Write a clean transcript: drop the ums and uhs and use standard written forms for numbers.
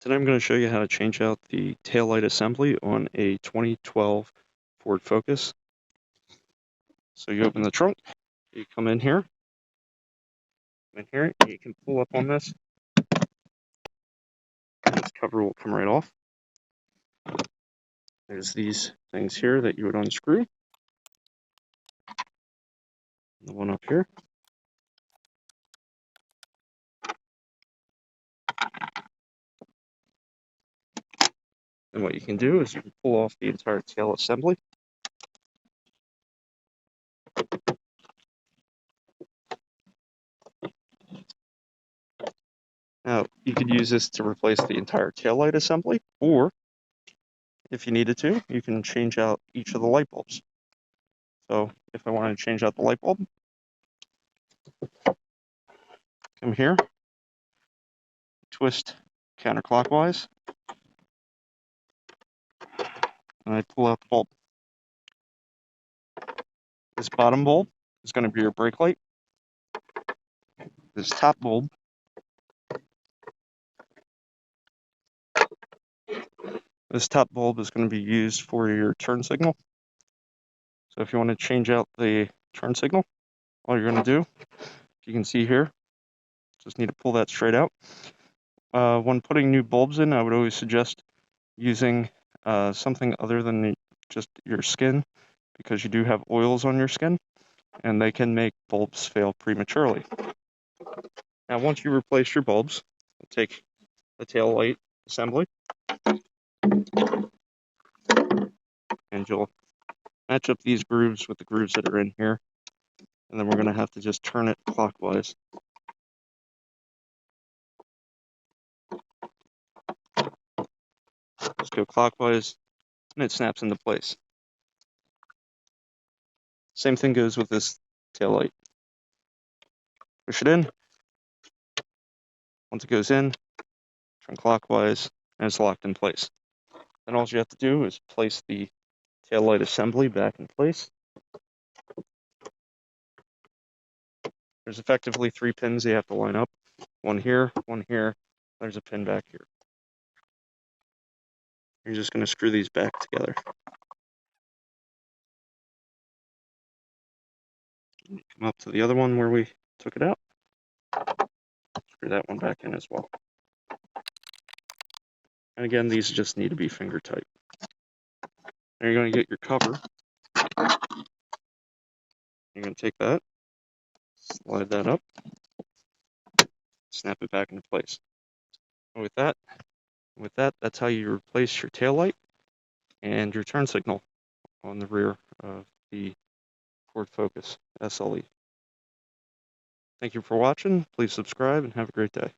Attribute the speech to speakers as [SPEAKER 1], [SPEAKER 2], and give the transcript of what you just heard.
[SPEAKER 1] Today I'm going to show you how to change out the taillight assembly on a 2012 Ford Focus. So you open the trunk, you come in here, you can pull up on this. This cover will come right off. There's these things here that you would unscrew. The one up here. And what you can do is you can pull off the entire tail assembly. Now, you could use this to replace the entire taillight assembly, or if you needed to, you can change out each of the light bulbs. So if I wanted to change out the light bulb, come here, twist counterclockwise, and I pull out the bulb. This bottom bulb is going to be your brake light. This top bulb is going to be used for your turn signal. So if you want to change out the turn signal, all you're going to do, you can see here, just need to pull that straight out. When putting new bulbs in, I would always suggest using something other than just your skin, because you do have oils on your skin, and they can make bulbs fail prematurely. Now, once you replace your bulbs, take the tail light assembly, and you'll match up these grooves with the grooves that are in here, and then we're going to have to just turn it clockwise. Just go clockwise, and it snaps into place. Same thing goes with this tail light. Push it in. Once it goes in, turn clockwise, and it's locked in place. Then all you have to do is place the tail light assembly back in place. There's effectively 3 pins you have to line up. One here, there's a pin back here. You're just going to screw these back together. Come up to the other one where we took it out. Screw that one back in as well. And again, these just need to be finger tight. Now you're going to get your cover. You're going to take that, slide that up, snap it back into place. And with that, that's how you replace your tail light and your turn signal on the rear of the Ford Focus SLE. Thank you for watching. Please subscribe and have a great day.